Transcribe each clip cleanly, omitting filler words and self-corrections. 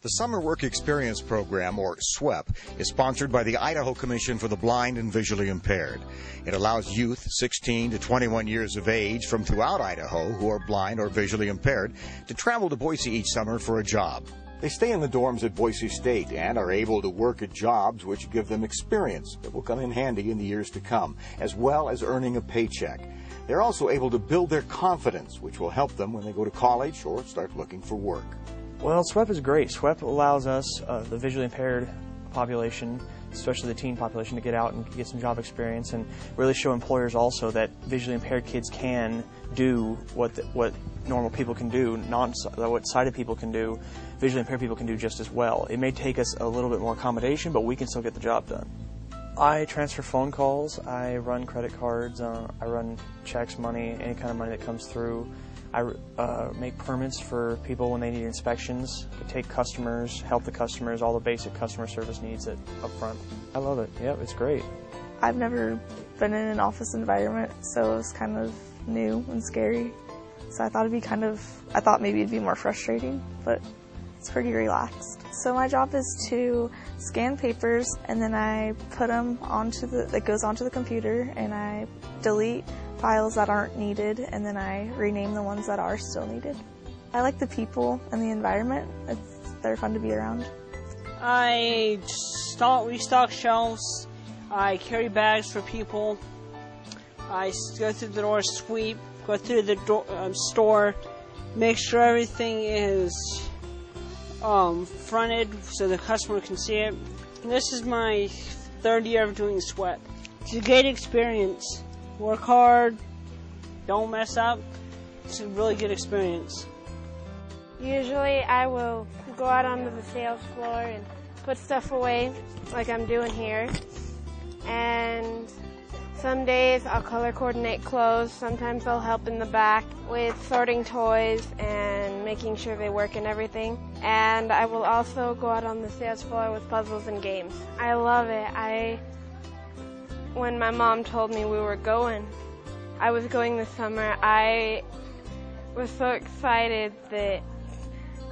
The Summer Work Experience Program, or SWEP, is sponsored by the Idaho Commission for the Blind and Visually Impaired. It allows youth 16 to 21 years of age from throughout Idaho who are blind or visually impaired to travel to Boise each summer for a job. They stay in the dorms at Boise State and are able to work at jobs which give them experience that will come in handy in the years to come, as well as earning a paycheck. They're also able to build their confidence, which will help them when they go to college or start looking for work. Well, SWEP is great. SWEP allows us, the visually impaired population, especially the teen population, to get out and get some job experience and really show employers also that visually impaired kids can do what normal people can do, what sighted people can do, visually impaired people can do just as well. It may take us a little bit more accommodation, but we can still get the job done. I transfer phone calls, I run credit cards, I run checks, money, any kind of money that comes through. I make permits for people when they need inspections, I take customers, help the customers, all the basic customer service needs up front. I love it. Yep, it's great. I've never been in an office environment, so it was kind of new and scary. So I thought maybe it'd be more frustrating, but it's pretty relaxed. So my job is to scan papers, and then I put them that goes onto the computer, and I delete files that aren't needed, and then I rename the ones that are still needed. I like the people and the environment. They're fun to be around. I restock shelves. I carry bags for people. I go through the door, sweep, go through the store, make sure everything is fronted so the customer can see it. And this is my third year of doing SWEP. It's a great experience. Work hard, don't mess up. It's a really good experience. Usually I will go out onto the sales floor and put stuff away like I'm doing here. And some days I'll color coordinate clothes. Sometimes I'll help in the back with sorting toys and making sure they work and everything. And I will also go out on the sales floor with puzzles and games. I love it. When my mom told me I was going this summer, I was so excited that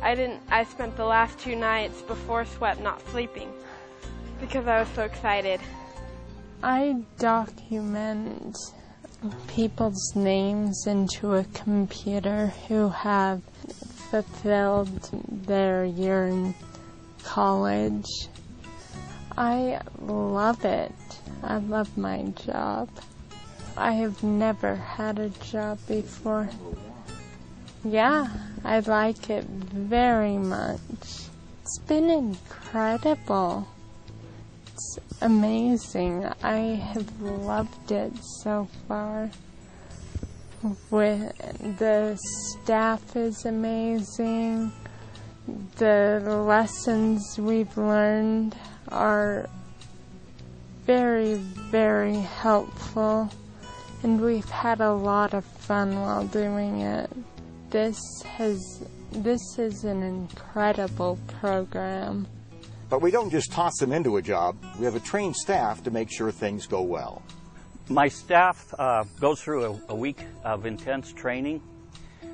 I spent the last 2 nights before SWEP not sleeping because I was so excited. I document people's names into a computer who have fulfilled their year in college. I love it. I love my job. I have never had a job before. Yeah, I like it very much. It's been incredible. It's amazing. I have loved it so far. The staff is amazing. The lessons we've learned are very, very helpful, and we've had a lot of fun while doing it. This is an incredible program. But we don't just toss them into a job. We have a trained staff to make sure things go well. My staff goes through a week of intense training.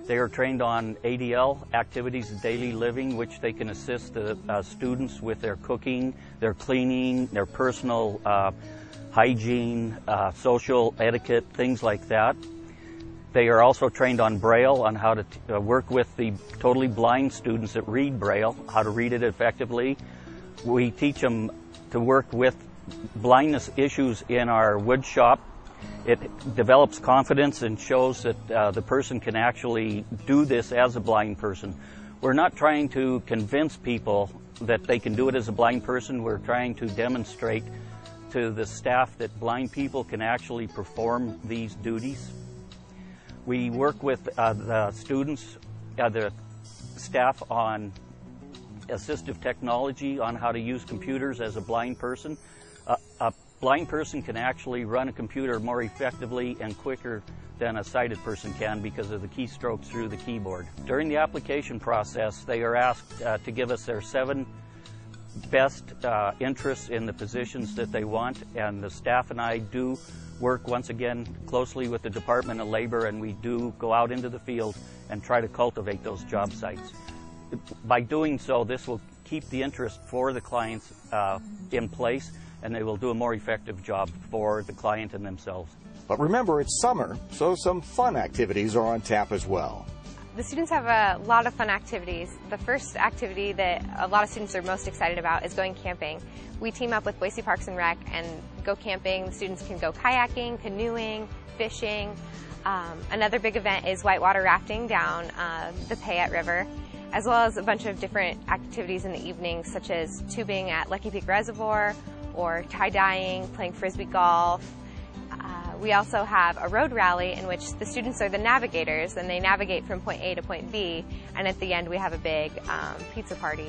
They are trained on ADL, activities of daily living, which they can assist the students with their cooking, their cleaning, their personal hygiene, social etiquette, things like that. They are also trained on Braille, on how to work with the totally blind students that read Braille, how to read it effectively. We teach them to work with blindness issues in our wood shop. It develops confidence and shows that the person can actually do this as a blind person. We're not trying to convince people that they can do it as a blind person. We're trying to demonstrate to the staff that blind people can actually perform these duties. We work with the students, the staff on assistive technology, on how to use computers as a blind person. A blind person can actually run a computer more effectively and quicker than a sighted person can because of the keystrokes through the keyboard. During the application process, they are asked to give us their 7 best interests in the positions that they want, and the staff and I do work once again closely with the Department of Labor, and we do go out into the field and try to cultivate those job sites. By doing so, this will keep the interest for the clients in place, and they will do a more effective job for the client and themselves. But remember, it's summer, so some fun activities are on tap as well. The students have a lot of fun activities. The first activity that a lot of students are most excited about is going camping. We team up with Boise Parks and Rec and go camping. The students can go kayaking, canoeing, fishing. Another big event is whitewater rafting down the Payette River, as well as a bunch of different activities in the evening, such as tubing at Lucky Peak Reservoir, or tie-dyeing, playing frisbee golf. We also have a road rally in which the students are the navigators, and they navigate from point A to point B, and at the end we have a big pizza party.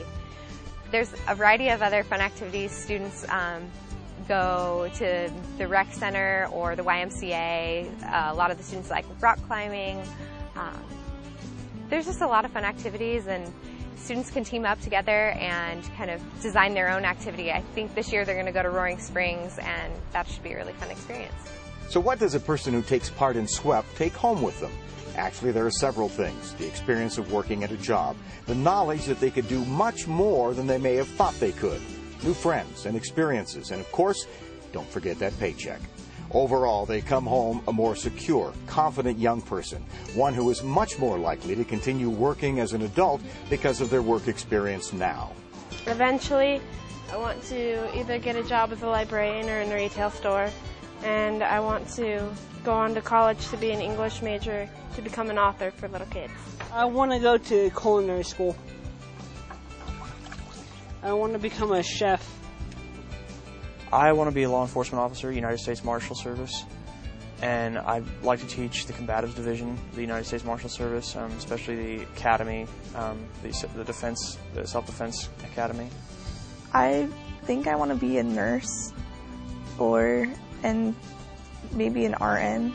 There's a variety of other fun activities. Students go to the rec center or the YMCA. A lot of the students like rock climbing. There's just a lot of fun activities, and students can team up together and kind of design their own activity. I think this year they're going to go to Roaring Springs, and that should be a really fun experience. So what does a person who takes part in SWEP take home with them? Actually, there are several things. The experience of working at a job, the knowledge that they could do much more than they may have thought they could, new friends and experiences, and of course, don't forget that paycheck. Overall, they come home a more secure, confident young person, one who is much more likely to continue working as an adult because of their work experience now. Eventually, I want to either get a job as a librarian or in a retail store, and I want to go on to college to be an English major to become an author for little kids. I want to go to culinary school. I want to become a chef. I want to be a law enforcement officer, United States Marshal Service, and I'd like to teach the Combatives Division, the United States Marshal Service, especially the Academy, the Self-Defense Academy. I think I want to be a nurse and maybe an RN.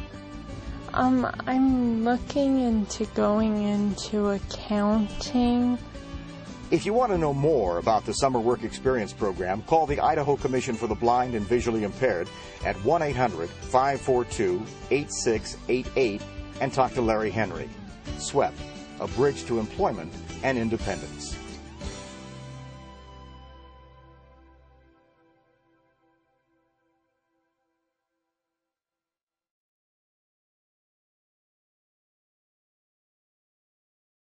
I'm looking into going into accounting. If you want to know more about the Summer Work Experience Program, call the Idaho Commission for the Blind and Visually Impaired at 1-800-542-8688 and talk to Larry Henry. SWEP, a bridge to employment and independence.